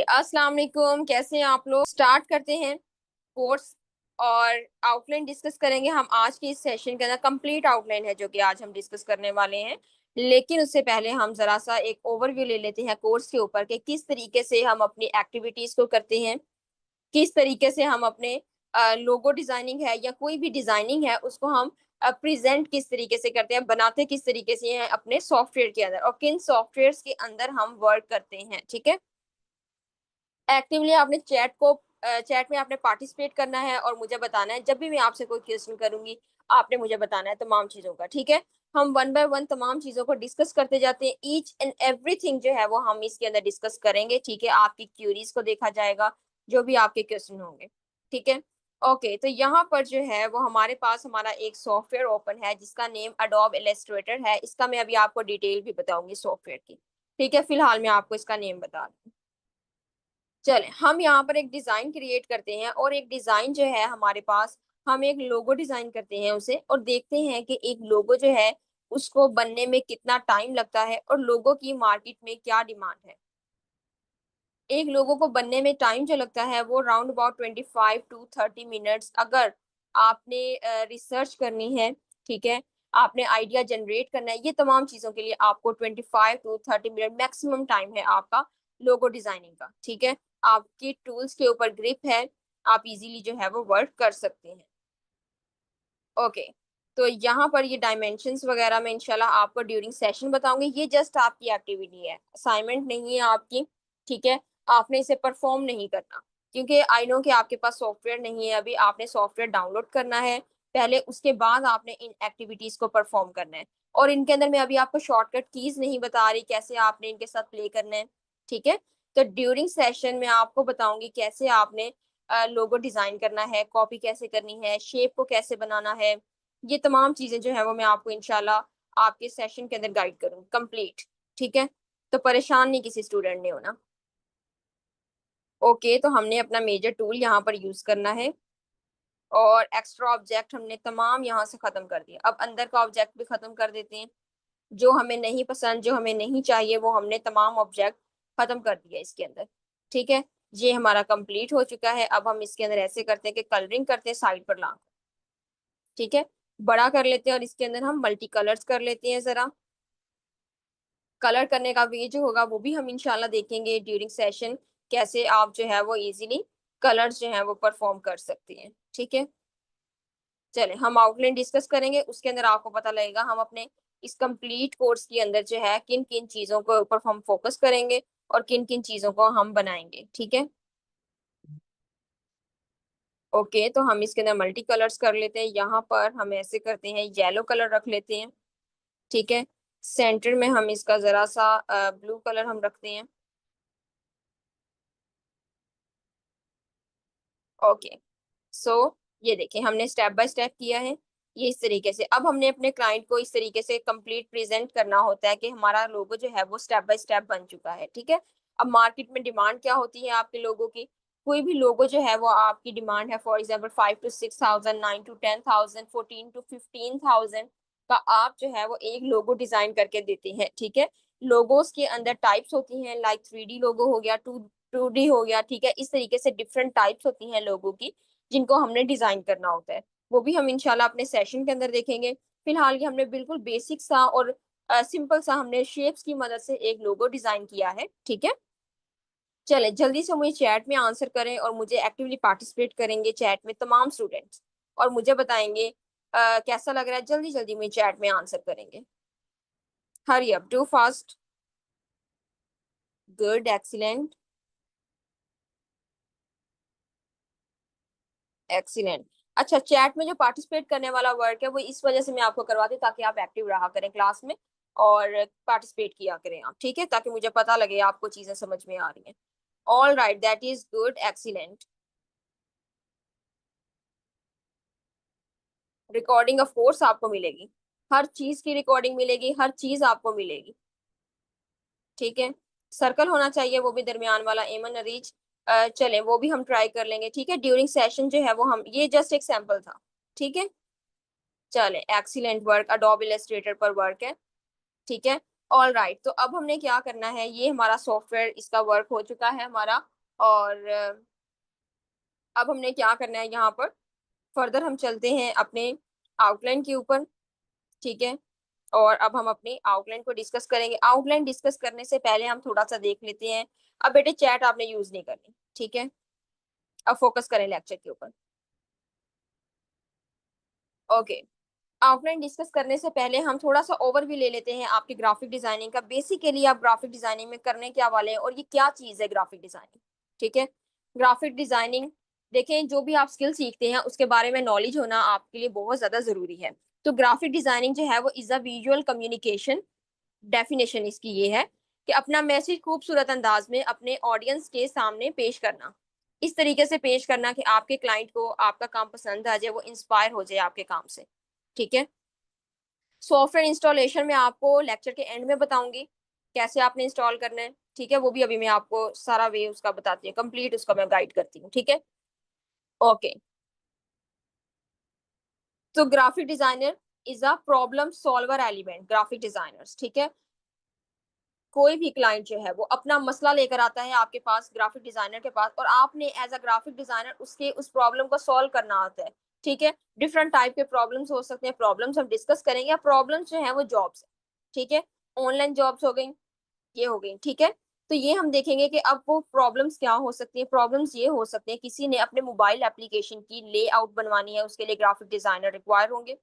अस्सलाम वालेकुम, कैसे हैं आप लोग। स्टार्ट करते हैं कोर्स और आउटलाइन डिस्कस करेंगे हम आज के इस सेशन के अंदर। कंप्लीट आउटलाइन है जो कि आज हम डिस्कस करने वाले हैं, लेकिन उससे पहले हम जरा सा एक ओवरव्यू ले लेते हैं कोर्स के ऊपर कि किस तरीके से हम अपनी एक्टिविटीज को करते हैं, किस तरीके से हम अपने लोगो डिजाइनिंग है या कोई भी डिजाइनिंग है उसको हम प्रेजेंट किस तरीके से करते हैं, बनाते किस तरीके से हैं अपने सॉफ्टवेयर के अंदर और किन सॉफ्टवेयर के अंदर हम वर्क करते हैं। ठीक है, एक्टिवली आपने चैट में आपने पार्टिसिपेट करना है और मुझे बताना है। जब भी मैं आपसे कोई क्वेश्चन करूंगी आपने मुझे बताना है तमाम चीजों का। ठीक है, हम वन बाय वन तमाम चीजों को डिस्कस करते जाते हैं। ईच एंड एवरीथिंग जो है वो हम इसके अंदर डिस्कस करेंगे। ठीक है, आपकी क्यूरीज को देखा जाएगा, जो भी आपके क्वेश्चन होंगे। ठीक है, ओके। तो यहाँ पर जो है वो हमारे पास हमारा एक सॉफ्टवेयर ओपन है जिसका नेम अडोब इलस्ट्रेटर है। इसका मैं अभी आपको डिटेल भी बताऊंगी सॉफ्टवेयर की। ठीक है, फिलहाल मैं आपको इसका नेम बता रही हूँ। चले, हम यहाँ पर एक डिजाइन क्रिएट करते हैं और एक डिजाइन जो है हमारे पास, हम एक लोगो डिजाइन करते हैं उसे और देखते हैं कि एक लोगो जो है उसको बनने में कितना टाइम लगता है और लोगो की मार्केट में क्या डिमांड है। एक लोगो को बनने में टाइम जो लगता है वो राउंड अबाउट 25 to 30 मिनट्स। अगर आपने रिसर्च करनी है, ठीक है, आपने आइडिया जनरेट करना है, ये तमाम चीजों के लिए आपको 25 to 30 मिनट मैक्सिमम टाइम है आपका लोगो डिजाइनिंग का। ठीक है, आपकी टूल्स के ऊपर ग्रिप है, आप इजीली जो है वो वर्क कर सकते हैं। ओके, तो यहाँ पर ये डायमेंशंस वगैरह मैं इंशाल्लाह आपको ड्यूरिंग सेशन बताऊंगी। ये जस्ट आपकी एक्टिविटी है, असाइनमेंट नहीं है आपकी। ठीक है, आपने इसे परफॉर्म नहीं करना, क्योंकि आई नो कि आपके पास सॉफ्टवेयर नहीं है अभी। आपने सॉफ्टवेयर डाउनलोड करना है पहले, उसके बाद आपने इन एक्टिविटीज को परफॉर्म करना है। और इनके अंदर मैं अभी आपको शॉर्टकट कीज नहीं बता रही कैसे आपने इनके साथ प्ले करना है। ठीक है, तो ड्यूरिंग सेशन में आपको बताऊंगी कैसे आपने लोगो डिजाइन करना है, कॉपी कैसे करनी है, शेप को कैसे बनाना है। ये तमाम चीजें जो है वो मैं आपको इंशाल्लाह आपके सेशन के अंदर गाइड करूँ कंप्लीट। ठीक है, तो परेशान नहीं किसी स्टूडेंट ने होना। ओके, तो हमने अपना मेजर टूल यहाँ पर यूज करना है और एक्स्ट्रा ऑब्जेक्ट हमने तमाम यहाँ से खत्म कर दिया। अब अंदर का ऑब्जेक्ट भी खत्म कर देते हैं। जो हमें नहीं पसंद, जो हमें नहीं चाहिए, वो हमने तमाम ऑब्जेक्ट खत्म कर दिया इसके अंदर। ठीक है, ये हमारा कंप्लीट हो चुका है। अब हम इसके अंदर ऐसे करते हैं कि कलरिंग करते हैं साइड पर ला। ठीक है, बड़ा कर लेते हैं और इसके अंदर हम मल्टी कलर्स कर लेते हैं। जरा कलर करने का वे जो होगा वो भी हम इंशाल्लाह देखेंगे ड्यूरिंग सेशन, कैसे आप जो है वो इजीली कलर्स जो है वो परफॉर्म कर सकते हैं। ठीक है, चले हम आउटलाइन डिस्कस करेंगे, उसके अंदर आपको पता लगेगा हम अपने इस कंप्लीट कोर्स के अंदर जो है किन किन चीजों के ऊपर हम फोकस करेंगे और किन किन चीजों को हम बनाएंगे। ठीक है, ओके। तो हम इसके अंदर मल्टी कलर्स कर लेते हैं। यहाँ पर हम ऐसे करते हैं, येलो कलर रख लेते हैं। ठीक है, सेंटर में हम इसका जरा सा ब्लू कलर हम रखते हैं। ओके, सो ये देखिए हमने स्टेप बाय स्टेप किया है। ये इस तरीके से अब हमने अपने क्लाइंट को इस तरीके से कंप्लीट प्रेजेंट करना होता है कि हमारा लोगो जो है वो स्टेप बाय स्टेप बन चुका है। ठीक है, अब मार्केट में डिमांड क्या होती है आपके लोगों की। कोई भी लोगो जो है वो आपकी डिमांड है for example 5 to 6,000, 9 to 10,000, 14 to 15,000 का आप जो है वो एक लोगो डिजाइन करके देते हैं। ठीक है, लोगोस के अंदर टाइप्स होती हैं, लाइक 3D लोगो हो गया, 2D हो गया। ठीक है, इस तरीके से डिफरेंट टाइप्स होती हैं लोगों की जिनको हमने डिजाइन करना होता है। वो भी हम इंशाल्लाह अपने सेशन के अंदर देखेंगे। फिलहाल ये हमने बिल्कुल बेसिक सा और सिंपल सा हमने शेप्स की मदद से एक लोगो डिजाइन किया है। ठीक है, चले जल्दी से मुझे चैट में आंसर करें और मुझे एक्टिवली पार्टिसिपेट करेंगे चैट में तमाम स्टूडेंट्स और मुझे बताएंगे कैसा लग रहा है। जल्दी जल्दी मुझे चैट में आंसर करेंगे। हरी up, do fast. Good, excellent, excellent. अच्छा, चैट में जो पार्टिसिपेट करने वाला वर्क है वो इस वजह से मैं आपको करवाती हूँ ताकि आप एक्टिव रहा करें क्लास में और पार्टिसिपेट किया करें आप। ठीक है, ताकि मुझे पता लगे आपको चीजें समझ में आ रही हैं। All right, that is good, excellent. Recording of course आपको मिलेगी, हर चीज की रिकॉर्डिंग मिलेगी, हर चीज आपको मिलेगी। ठीक है, सर्कल होना चाहिए वो भी दरमियान वाला, एमन अरीज। चलें वो भी हम ट्राई कर लेंगे। ठीक है, ड्यूरिंग सेशन जो है वो हम, ये जस्ट एक सैंपल था। ठीक है, चलें, एक्सीलेंट वर्क, अडोब इलस्ट्रेटर पर वर्क है। ठीक है, ऑल राइट, तो अब हमने क्या करना है, ये हमारा सॉफ्टवेयर इसका वर्क हो चुका है हमारा। और अब हमने क्या करना है यहाँ पर, फर्दर हम चलते हैं अपने आउटलाइन के ऊपर। ठीक है, और अब हम अपनी आउटलाइन को डिस्कस करेंगे। आउटलाइन डिस्कस करने से पहले हम थोड़ा सा देख लेते हैं। अब बेटे चैट आपने यूज नहीं करनी, ठीक है। अब फोकस करें लेक्चर के ऊपर। ओके, आउटलाइन डिस्कस करने से पहले हम थोड़ा सा ओवरव्यू ले लेते हैं आपकी ग्राफिक डिजाइनिंग का। बेसिकली आप ग्राफिक डिजाइनिंग में करने क्या वाले हैं और ये क्या चीज है ग्राफिक डिजाइनिंग। ठीक है, ग्राफिक डिजाइनिंग, देखें जो भी आप स्किल सीखते हैं उसके बारे में नॉलेज होना आपके लिए बहुत ज्यादा जरूरी है। तो ग्राफिक डिजाइनिंग जो है वो is a visual communication. Definition इसकी ये है कि अपना मैसेज खूबसूरत अंदाज में अपने ऑडियंस के सामने पेश करना, इस तरीके से पेश करना कि आपके क्लाइंट को आपका काम पसंद आ जाए, वो इंस्पायर हो जाए आपके काम से। ठीक है, सॉफ्टवेयर इंस्टॉलेशन में आपको लेक्चर के एंड में बताऊंगी कैसे आपने इंस्टॉल करना है। ठीक है, वो भी अभी मैं आपको सारा वे उसका बताती हूँ, कंप्लीट उसका मैं गाइड करती हूँ। ठीक है, ओके। तो graphic designer is a problem solver element, graphic designers. ठीक है, कोई भी क्लाइंट जो है वो अपना मसला लेकर आता है आपके पास, ग्राफिक डिजाइनर के पास, और आपने एज अ ग्राफिक डिजाइनर उसके उस प्रॉब्लम को सॉल्व करना आता है। ठीक है, डिफरेंट टाइप के प्रॉब्लम्स हो सकते हैं, प्रॉब्लम्स हम डिस्कस करेंगे। प्रॉब्लम्स जो है वो जॉब्स है। ठीक है, ऑनलाइन जॉब्स हो गई, ये हो गई। ठीक है, तो ये हम देखेंगे कि अब वो प्रॉब्लम्स क्या हो सकती है। प्रॉब्लम्स ये हो सकते हैं, किसी ने अपने मोबाइल एप्लीकेशन की लेआउट बनवानी है, उसके लिए ग्राफिक डिजाइनर रिक्वायर होंगे।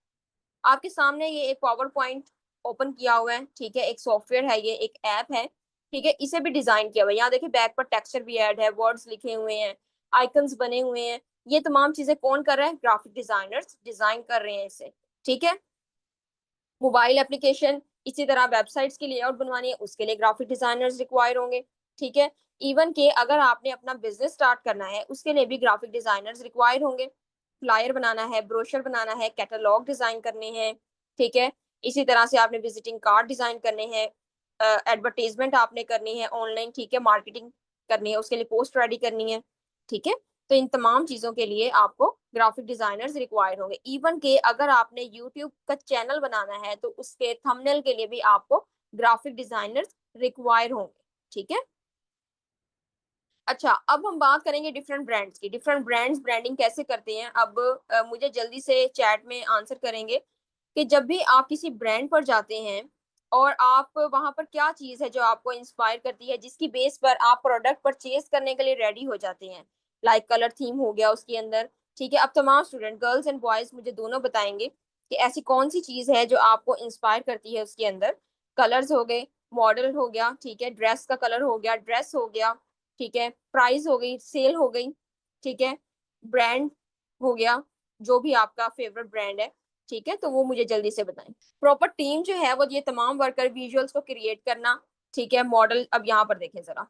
आपके सामने ये एक पावर पॉइंट ओपन किया हुआ है। ठीक है, एक सॉफ्टवेयर है, ये एक ऐप है। ठीक है, इसे भी डिजाइन किया हुआ है। यहाँ देखिए बैक पर टेक्सचर भी ऐड है, वर्ड्स लिखे हुए हैं, आइकन्स बने हुए हैं। ये तमाम चीजें कौन कर रहा है, ग्राफिक डिजाइनर्स डिजाइन कर रहे हैं इसे। ठीक है, मोबाइल एप्लीकेशन, इसी तरह वेबसाइट्स की लेआउट बनवानी है, उसके लिए ग्राफिक डिजाइनर्स रिक्वायर होंगे। ठीक है, इवन के अगर आपने अपना बिजनेस स्टार्ट करना है उसके लिए भी ग्राफिक डिजाइनर्स रिक्वायर होंगे। फ्लायर बनाना है, ब्रोशर बनाना है, कैटलॉग डिजाइन करने हैं। ठीक है, इसी तरह से आपने विजिटिंग कार्ड डिजाइन करने हैं, एडवर्टीजमेंट आपने करनी है ऑनलाइन। ठीक है, मार्केटिंग करनी है, उसके लिए पोस्ट रेडी करनी है। ठीक है, तो इन तमाम चीजों के लिए आपको ग्राफिक डिजाइनर्स रिक्वायर होंगे। इवन के अगर आपने यूट्यूब का चैनल बनाना है तो उसके थंबनेल के लिए भी आपको ग्राफिक डिजाइनर्स रिक्वायर होंगे। ठीक है, अच्छा अब हम बात करेंगे डिफरेंट ब्रांड्स की। डिफरेंट ब्रांड्स ब्रांडिंग कैसे करते हैं। अब मुझे जल्दी से चैट में आंसर करेंगे कि जब भी आप किसी ब्रांड पर जाते हैं और आप वहां पर क्या चीज है जो आपको इंस्पायर करती है, जिसकी बेस पर आप प्रोडक्ट परचेज करने के लिए रेडी हो जाते हैं। लाइक कलर थीम हो गया उसके अंदर। ठीक है, अब तमाम स्टूडेंट गर्ल्स एंड बॉयज मुझे दोनों बताएंगे कि ऐसी कौन सी चीज है जो आपको इंस्पायर करती है उसके अंदर। कलर्स हो गए, मॉडल हो गया, ठीक है, ड्रेस का कलर हो गया, ड्रेस हो गया, ठीक है, प्राइस हो गई, सेल हो गई, ठीक है, ब्रांड हो गया, जो भी आपका फेवरेट ब्रांड है। ठीक है, तो वो मुझे जल्दी से बताएं। प्रॉपर टीम जो है वो ये तमाम वर्कर विजुअल्स को क्रिएट करना। ठीक है, मॉडल अब यहाँ पर देखें जरा,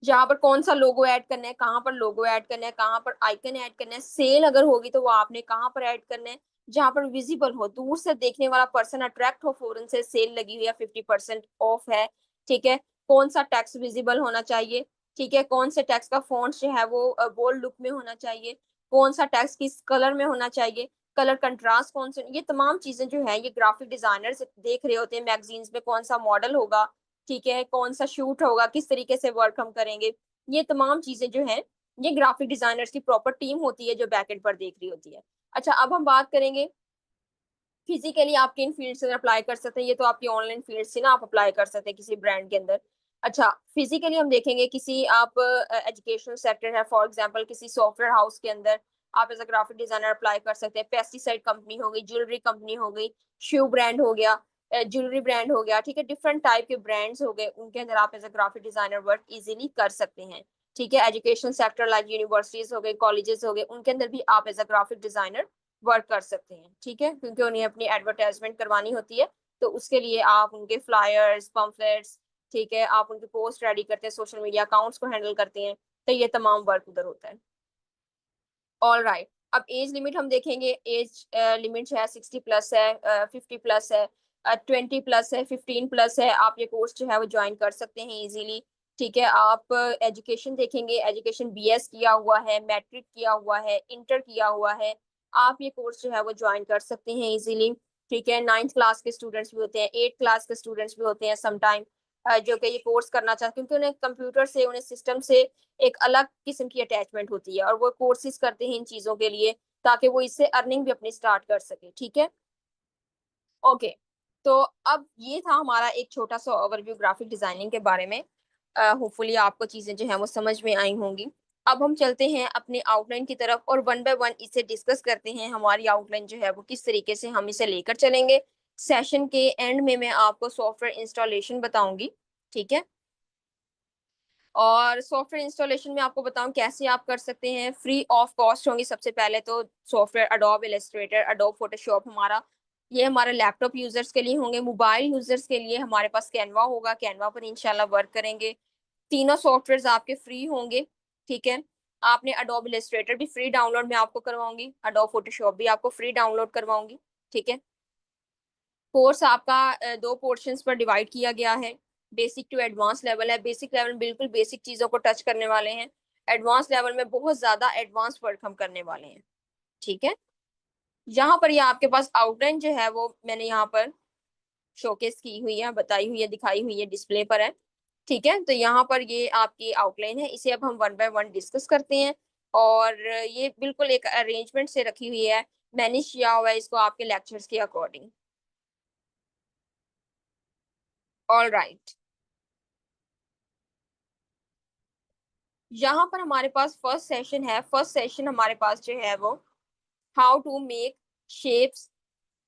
जहाँ पर कौन सा लोगो ऐड करना है, कहाँ पर लोगो ऐड करना है, कहाँ पर आइकन ऐड करना है, सेल अगर होगी तो वो आपने कहाँ पर ऐड करना है, जहाँ पर विजिबल हो, दूर से देखने वाला पर्सन अट्रैक्ट हो फौरन से, सेल लगी हुई है, 50% ऑफ है। ठीक है, कौन सा टैक्स विजिबल होना चाहिए। ठीक है, कौन से टैक्स का फॉन्ट जो है वो बोल्ड लुक में होना चाहिए, कौन सा टैक्स किस कलर में होना चाहिए, कलर कंट्रास्ट कौन से, ये तमाम चीजें जो है ये ग्राफिक डिजाइनर्स देख रहे होते हैं। मैगजीन्स में कौन सा मॉडल होगा, ठीक है, कौन सा शूट होगा, किस तरीके से वर्क हम करेंगे, ये तमाम चीजें जो है ये ग्राफिक डिजाइनर्स की प्रॉपर टीम होती है जो बैकएंड पर देख रही होती है। अच्छा अब हम बात करेंगे फिजिकली आप किन फील्ड से अप्लाई कर सकते हैं। ये तो आपकी ऑनलाइन फील्ड से ना आप अप्लाई कर सकते हैं किसी ब्रांड के अंदर। अच्छा फिजिकली हम देखेंगे किसी आप एजुकेशनल सेक्टर है, फॉर एग्जांपल किसी सॉफ्टवेयर हाउस के अंदर आप as a graphic designer apply कर सकते हैं। पेस्टिसाइड कंपनी हो गई, ज्वेलरी कंपनी हो गई, शू ब्रांड हो गया, ज्वेलरी ब्रांड हो गया। ठीक है, डिफरेंट टाइप के ब्रांड्स हो गए, उनके अंदर आप as a graphic designer work easily कर सकते हैं। ठीक है, एजुकेशन सेक्टर लाइक यूनिवर्सिटीज हो गए, कॉलेजेस हो गए, उनके अंदर भी आप as a graphic designer work कर सकते हैं। ठीक है, क्योंकि उन्हें अपनी एडवर्टाइजमेंट करवानी होती है, तो उसके लिए आप उनके फ्लायर्स, पम्फलेट्स, ठीक है, आप उनके पोस्ट रेडी करते हैं, सोशल मीडिया अकाउंट्स को हैंडल करते हैं, तो ये तमाम वर्क उधर होता है। ऑल राइट, अब एज लिमिट हम देखेंगे। एज लिमिट जो है 60+ है, 50+ है, 20+ है, 15+ है। आप ये कोर्स जो है वो ज्वाइन कर सकते हैं इजीली। ठीक है, आप एजुकेशन देखेंगे, एजुकेशन BS किया हुआ है, मैट्रिक किया हुआ है, इंटर किया हुआ है, आप ये कोर्स जो है वो ज्वाइन कर सकते हैं इजीली। ठीक है, 9th क्लास के स्टूडेंट्स भी होते हैं, 8th क्लास के स्टूडेंट्स भी होते हैं समटाइम, जो कि ये कोर्स करना चाहते हैं, क्योंकि उन्हें कंप्यूटर से, उन्हें सिस्टम से एक अलग किस्म की अटैचमेंट होती है, और वो कोर्सेज करते हैं इन चीजों के लिए, ताकि वो इससे अर्निंग भी अपनी स्टार्ट कर सके। ठीक है, ओके। तो अब ये था हमारा एक छोटा सा ओवरव्यू ग्राफिक डिजाइनिंग के बारे में। होपफुली आपको चीजें जो है वो समझ में आई होंगी। अब हम चलते हैं अपनी आउटलाइन की तरफ और वन बाय वन इसे डिस्कस करते हैं, हमारी आउटलाइन जो है वो किस तरीके से हम इसे लेकर चलेंगे। सेशन के एंड में मैं आपको सॉफ्टवेयर इंस्टॉलेशन बताऊंगी। ठीक है, और सॉफ्टवेयर इंस्टॉलेशन में आपको बताऊं कैसे आप कर सकते हैं, फ्री ऑफ कॉस्ट होंगी। सबसे पहले तो software Adobe Illustrator, Adobe Photoshop, हमारा ये हमारे लैपटॉप यूजर्स के लिए होंगे। मोबाइल यूजर्स के लिए हमारे पास कैनवा होगा, कैनवा पर इंशाल्लाह वर्क करेंगे। तीनों सॉफ्टवेयर आपके फ्री होंगे। ठीक है, आपने अडोब इलस्ट्रेटर भी फ्री डाउनलोड में आपको करवाऊंगी, अडोब फोटोशॉप भी आपको फ्री डाउनलोड करवाऊंगी। ठीक है, कोर्स आपका दो पोर्शंस पर डिवाइड किया गया है। बेसिक टू एडवांस लेवल है। बेसिक लेवल में बिल्कुल बेसिक चीजों को टच करने वाले हैं। एडवांस लेवल में बहुत ज्यादा एडवांस वर्क हम करने वाले हैं। ठीक है, यहाँ पर ये आपके पास आउटलाइन जो है वो मैंने यहाँ पर शोकेस की हुई है, बताई हुई है, दिखाई हुई है, डिस्प्ले पर है। ठीक है, तो यहाँ पर ये आपकी आउटलाइन है, इसे अब हम वन बाय वन डिस्कस करते हैं। और ये बिल्कुल एक अरेंजमेंट से रखी हुई है, मैनेज किया हुआ है इसको आपके लेक्चर्स के अकॉर्डिंग। ऑल राइट, यहाँ पर हमारे पास फर्स्ट सेशन है। फर्स्ट सेशन हमारे पास जो है वो हाउ टू मेक शेप्स।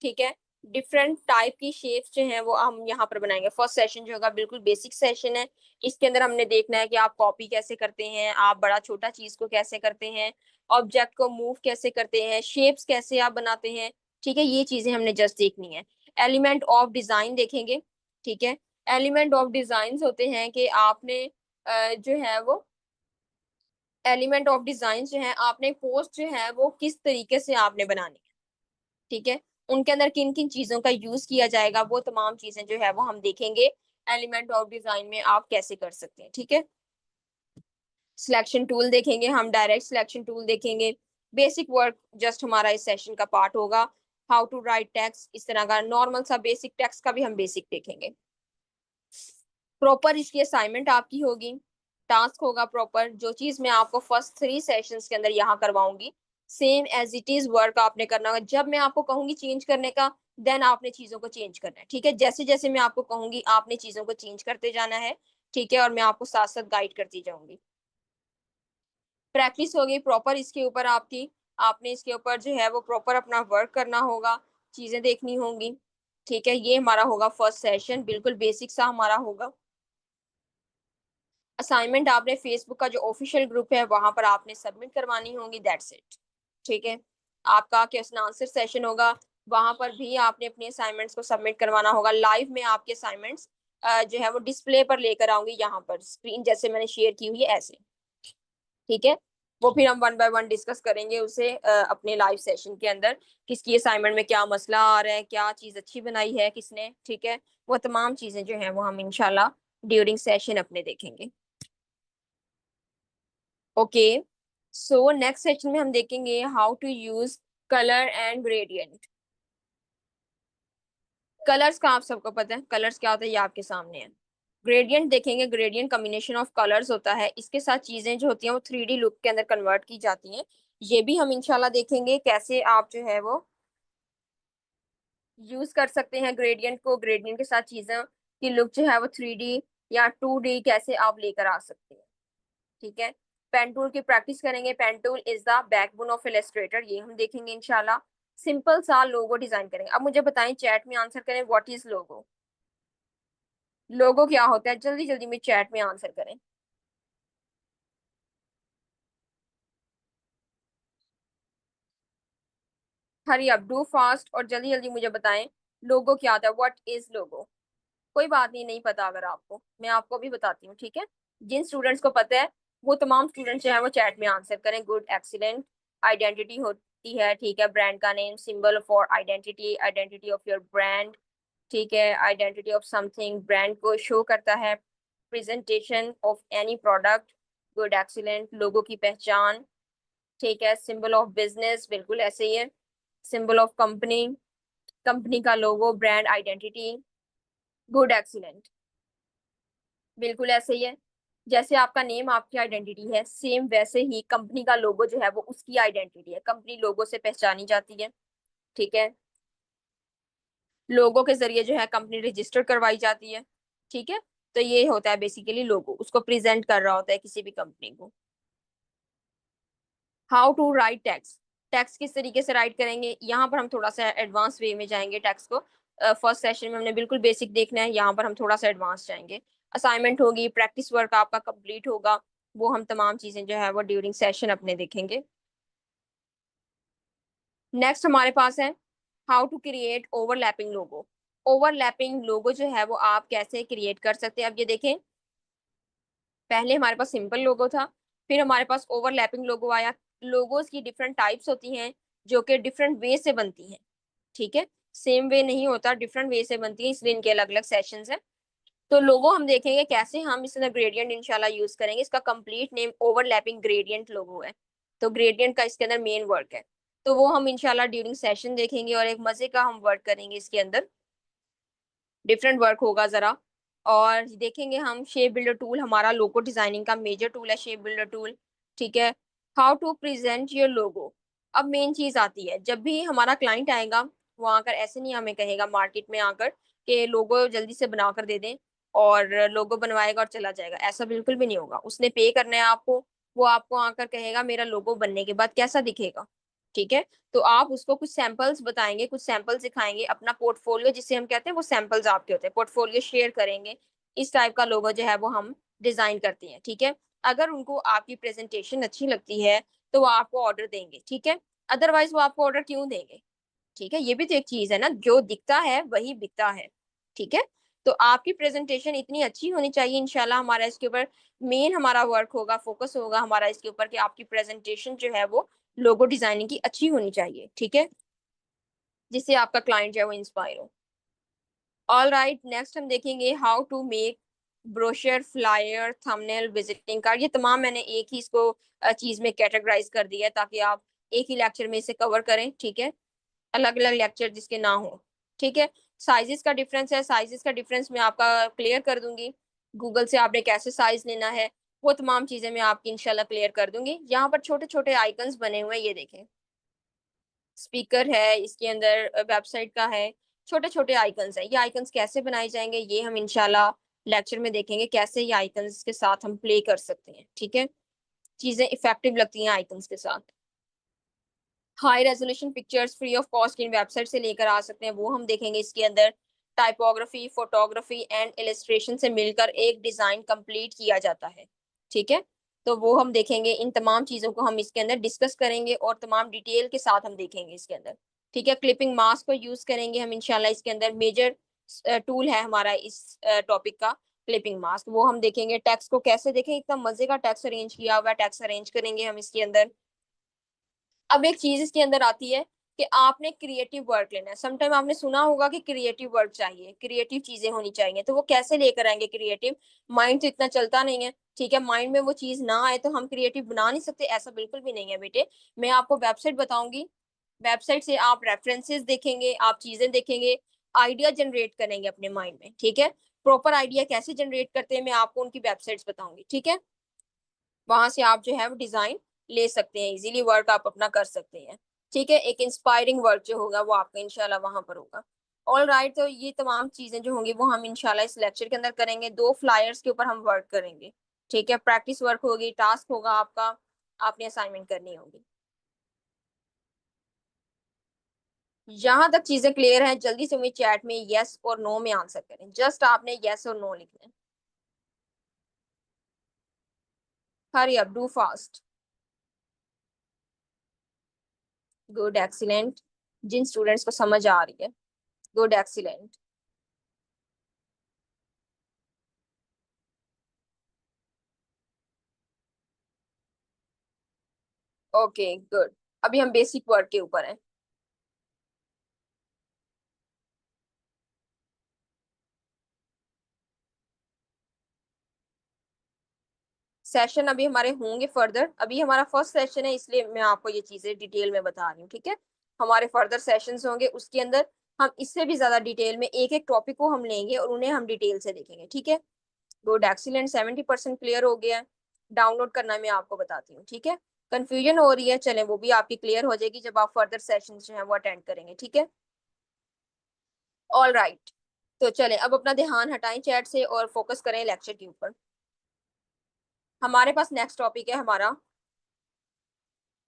ठीक है, डिफरेंट टाइप की शेप्स जो है वो हम यहाँ पर बनाएंगे। फर्स्ट सेशन जो होगा बिल्कुल बेसिक सेशन है। इसके अंदर हमने देखना है कि आप कॉपी कैसे करते हैं, आप बड़ा छोटा चीज को कैसे करते हैं, ऑब्जेक्ट को मूव कैसे करते हैं, शेप्स कैसे आप बनाते हैं। ठीक है, ये चीजें हमने जस्ट देखनी है। एलिमेंट ऑफ डिजाइन देखेंगे। ठीक है, एलिमेंट ऑफ डिजाइन होते हैं कि आपने जो है वो एलिमेंट ऑफ डिजाइन जो है आपने पोस्ट जो है वो किस तरीके से आपने बनानी है। ठीक है, उनके अंदर किन किन चीजों का यूज किया जाएगा, वो तमाम चीजें जो है वो हम देखेंगे एलिमेंट ऑफ डिजाइन में आप कैसे कर सकते हैं। ठीक है, सिलेक्शन टूल देखेंगे हम, डायरेक्ट सिलेक्शन टूल देखेंगे। बेसिक वर्क जस्ट हमारा इस सेशन का पार्ट होगा। हाउ टू राइट टेक्स्ट, इस तरह का नॉर्मल सा बेसिक टेक्स्ट का भी हम बेसिक देखेंगे। प्रॉपर इसकी असाइनमेंट आपकी होगी, टास्क होगा प्रॉपर। जो चीज मैं आपको फर्स्ट 3 सेशंस के अंदर यहाँ करवाऊंगी, same as it is work आपने करना होगा। जब मैं आपको कहूंगी चेंज करने का, देन आपने चीजों को चेंज करना है। ठीक है, जैसे जैसे मैं आपको कहूंगी आपने चीजों को चेंज करते जाना है। ठीक है, और मैं आपको साथ साथ गाइड करती जाऊंगी। प्रैक्टिस होगी प्रॉपर इसके ऊपर आपकी, आपने इसके ऊपर जो है वो प्रॉपर अपना वर्क करना होगा, चीजें देखनी होंगी। ठीक है, ये हमारा होगा फर्स्ट सेशन, बिल्कुल बेसिक सा हमारा होगा। असाइनमेंट आपने फेसबुक का जो ऑफिशियल ग्रुप है वहां पर आपने सबमिट करवानी होंगी, दैट्स इट। ठीक है, आपका क्वेश्चन आंसर सेशन होगा, वहां पर भी आपने अपने असाइनमेंट्स को सबमिट करवाना होगा। लाइव में आपके असाइनमेंट्स जो है वो डिस्प्ले पर लेकर आऊंगी, यहाँ पर स्क्रीन जैसे मैंने शेयर की हुई है ऐसे। ठीक है, वो फिर हम वन बाय वन डिस्कस करेंगे उसे अपने लाइव सेशन के अंदर, किसकी असाइनमेंट में क्या मसला आ रहा है, क्या चीज अच्छी बनाई है किसने। ठीक है, वो तमाम चीजें जो है वो हम इंशाल्लाह ड्यूरिंग सेशन अपने देखेंगे। ओके, सो नेक्स्ट सेक्शन में हम देखेंगे how to use colour and gradient. Colours का आप सबको पता है, कलर्स क्या होता है ये आपके सामने है। ग्रेडियंट देखेंगे, ग्रेडियंट कॉम्बिनेशन ऑफ कलर्स होता है, इसके साथ चीजें जो होती हैं वो 3D लुक के अंदर कन्वर्ट की जाती हैं। ये भी हम इंशाल्लाह देखेंगे कैसे आप जो है वो यूज कर सकते हैं ग्रेडियंट को, ग्रेडियंट के साथ चीजें की लुक जो है वो 3D या 2D कैसे आप लेकर आ सकते हैं। ठीक है, पेन टूल की प्रैक्टिस करेंगे। Pen tool is the backbone of Illustrator, ये हम देखेंगे इंशाल्लाह। सिंपल सा लोगो डिजाइन करेंगे। अब मुझे बताएं, चैट में आंसर करें, व्हाट इज लोगो। लोगो क्या होता है, जल्दी जल्दी में चैट में आंसर करें। हरी अप, डू फास्ट और जल्दी जल्दी मुझे बताएं, लोगो क्या होता है, व्हाट इज लोगो। कोई बात नहीं, नहीं पता अगर आपको, मैं आपको भी बताती हूँ। ठीक है, जिन स्टूडेंट्स को पता है वो तमाम स्टूडेंट्स जो है वो चैट में आंसर करें। Good, excellent. आइडेंटिटी होती है, ठीक है, ब्रांड का name, symbol for identity, identity of your brand. ठीक है, आइडेंटिटी ऑफ समथिंग, ब्रांड को शो करता है। Presentation of any product. Good, excellent. Logo की पहचान, ठीक है। सिंबल ऑफ बिजनेस, बिल्कुल ऐसे ही है, सिंबल ऑफ कंपनी। कंपनी का लोगो, ब्रांड आइडेंटिटी। Good, excellent. बिल्कुल ऐसे ही है। जैसे आपका नेम आपकी आइडेंटिटी है, सेम वैसे ही कंपनी का लोगो जो है वो उसकी आइडेंटिटी है, कंपनी लोगो से पहचानी जाती है। ठीक है। लोगो के जरिए जो है कंपनी रजिस्टर करवाई जाती है। ठीक है। तो ये होता है बेसिकली लोगो, उसको प्रेजेंट कर रहा होता है किसी भी कंपनी को। How to write tax. Tax किस तरीके से राइट करेंगे, यहाँ पर हम थोड़ा सा एडवांस वे में जाएंगे टैक्स को। फर्स्ट सेशन में हमने बिल्कुल बेसिक देखना है, यहाँ पर हम थोड़ा सा एडवांस जाएंगे। असाइनमेंट होगी, प्रैक्टिस वर्क आपका कंप्लीट होगा, वो हम तमाम चीजें जो है वो ड्यूरिंग सेशन अपने देखेंगे। नेक्स्ट हमारे पास है how to create overlapping logo. Overlapping logo जो है वो आप कैसे क्रिएट कर सकते हैं, अब ये देखें। पहले हमारे पास सिंपल लोगो था, फिर हमारे पास ओवरलैपिंग लोगो आया। लोगोस की डिफरेंट टाइप्स होती हैं जो कि डिफरेंट वे से बनती हैं। ठीक है। सेम वे नहीं होता, डिफरेंट वे से बनती है, इसलिए इनके अलग अलग सेशंस हैं। तो लोगो हम देखेंगे कैसे हम इसमें ग्रेडियंट इंशाल्लाह यूज करेंगे। इसका कंप्लीट नेम ओवरलैपिंग ग्रेडियंट लोगो है। तो ग्रेडियंट का इसके अंदर मेन वर्क है, तो वो हम इंशाल्लाह ड्यूरिंग सेशन देखेंगे, और एक मजे का हम वर्क करेंगे इसके अंदर। डिफरेंट वर्क होगा जरा। और देखेंगे हम शेप बिल्डर टूल, हमारा लोगो डिजाइनिंग का मेजर टूल है शेप बिल्डर टूल। ठीक है। How to present your logo. अब मेन चीज आती है, जब भी हमारा क्लाइंट आएगा वो आकर ऐसे नहीं हमें कहेगा मार्केट में आकर कि लोगो जल्दी से बनाकर दे दें, और लोगो बनवाएगा और चला जाएगा, ऐसा बिल्कुल भी नहीं होगा। उसने पे करना है आपको, वो आपको आकर कहेगा मेरा लोगो बनने के बाद कैसा दिखेगा। ठीक है। तो आप उसको कुछ सैंपल्स बताएंगे, कुछ सैंपल्स दिखाएंगे, अपना पोर्टफोलियो जिसे हम कहते हैं, वो सैंपल्स आपके होते हैं, पोर्टफोलियो शेयर करेंगे। इस टाइप का लोगो जो है वो हम डिजाइन करते हैं। ठीक है। अगर उनको आपकी प्रेजेंटेशन अच्छी लगती है तो वो आपको ऑर्डर देंगे। ठीक है। अदरवाइज वो आपको ऑर्डर क्यों देंगे। ठीक है। ये भी तो एक चीज है ना, जो दिखता है वही बिकता है। ठीक है। तो आपकी प्रेजेंटेशन इतनी अच्छी होनी चाहिए, इंशाल्लाह हमारा इसके ऊपर मेन हमारा वर्क होगा, फोकस होगा हमारा इसके ऊपर कि आपकी प्रेजेंटेशन जो है वो लोगो डिजाइनिंग की अच्छी होनी चाहिए। ठीक है। जिससे आपका क्लाइंट जो है वो इंस्पायर हो। ऑल राइट, नेक्स्ट हम देखेंगे how to make brochure, flyer, thumbnail, visiting card. ये तमाम मैंने एक ही इसको चीज में कैटेगराइज कर दिया है ताकि आप एक ही लेक्चर में इसे कवर करें। ठीक है। अलग अलग लेक्चर जिसके ना हो। ठीक है। साइजेस का डिफरेंस है, साइजेस का डिफरेंस मैं आपका क्लियर कर दूंगी। गूगल से आपने कैसे साइज लेना है, वो तमाम चीजें मैं आपकी इंशाल्लाह क्लियर कर दूंगी। यहाँ पर छोटे छोटे आइकन्स बने हुए हैं, ये देखें। स्पीकर है इसके अंदर, वेबसाइट का है, छोटे छोटे आइकन्स है। ये आइकन्स कैसे बनाए जाएंगे ये हम इंशाल्लाह लेक्चर में देखेंगे, कैसे ये आइकन्स के साथ हम प्ले कर सकते हैं। ठीक है। चीजें इफेक्टिव लगती हैं आइकन्स के साथ। High resolution pictures free of cost in website से लेकर आ सकते हैं, वो हम देखेंगे इसके अंदर। टाइपोग्राफी, फोटोग्राफी एंड इलस्ट्रेशन से मिलकर एक डिजाइन कंप्लीट किया जाता है। ठीक है। तो वो हम देखेंगे, इन तमाम चीजों को हम इसके अंदर डिस्कस करेंगे और तमाम डिटेल के साथ हम देखेंगे इसके अंदर। ठीक है। क्लिपिंग मास्क को यूज करेंगे हम इंशाल्लाह, इसके अंदर मेजर टूल है हमारा इस टॉपिक का, क्लिपिंग मास्क। वो हम देखेंगे टेक्स्ट को कैसे देखें, इतना मजे का टेक्स्ट अरेंज किया हुआ है, टेक्स्ट अरेंज करेंगे हम इसके अंदर। अब एक चीज इसके अंदर आती है कि आपने क्रिएटिव वर्क लेना है। समटाइम आपने सुना होगा कि क्रिएटिव वर्क चाहिए, क्रिएटिव चीजें होनी चाहिए, तो वो कैसे लेकर आएंगे क्रिएटिव। माइंड तो इतना चलता नहीं है। ठीक है। माइंड में वो चीज ना आए तो हम क्रिएटिव बना नहीं सकते, ऐसा बिल्कुल भी नहीं है बेटे। मैं आपको वेबसाइट बताऊंगी, वेबसाइट से आप रेफरेंसेस देखेंगे, आप चीजें देखेंगे, आइडिया जनरेट करेंगे अपने माइंड में। ठीक है। प्रॉपर आइडिया कैसे जनरेट करते हैं मैं आपको उनकी वेबसाइट्स बताऊंगी। ठीक है। वहां से आप जो है वो डिजाइन ले सकते हैं, इजीली वर्क आप अपना कर सकते हैं। ठीक है। एक इंस्पायरिंग वर्क जो होगा वो आपका इंशाल्लाह वहां पर होगा। ऑल राइट, तो ये तमाम चीजें जो होंगी वो हम इंशाल्लाह इस लेक्चर के अंदर करेंगे। दो फ्लायर्स के ऊपर हम वर्क करेंगे। ठीक है। प्रैक्टिस वर्क होगी, टास्क होगा आपका, आपने असाइनमेंट करनी होगी। जहां तक चीजें क्लियर हैं जल्दी से मुझे चैट में यस और नो में आंसर करें, जस्ट आपने यस और नो लिखना है। Hurry up, do fast. Good, excellent. जिन स्टूडेंट्स को समझ आ रही है। Good, excellent. Okay, good. अभी हम बेसिक वर्ड के ऊपर हैं। सेशन अभी हमारे होंगे फर्दर, अभी हमारा फर्स्ट सेशन है इसलिए मैं आपको ये चीजें डिटेल में बता रही हूँ। ठीक है। हमारे फर्दर सेशंस होंगे, उसके अंदर हम इससे भी ज्यादा डिटेल में एक एक टॉपिक को हम लेंगे और उन्हें हम डिटेल से देखेंगे, ठीक है। गुड, एक्सीलेंट, 70% क्लियर हो गया है। डाउनलोड करना मैं आपको बताती हूँ, ठीक है। कंफ्यूजन हो रही है, चलें वो भी आपकी क्लियर हो जाएगी जब आप फर्दर सेशन जो है वो अटेंड करेंगे, ठीक है। ऑल राइट, तो चलें अब अपना ध्यान हटाएं चैट से और फोकस करें लेक्चर के ऊपर। हमारे पास नेक्स्ट टॉपिक है हमारा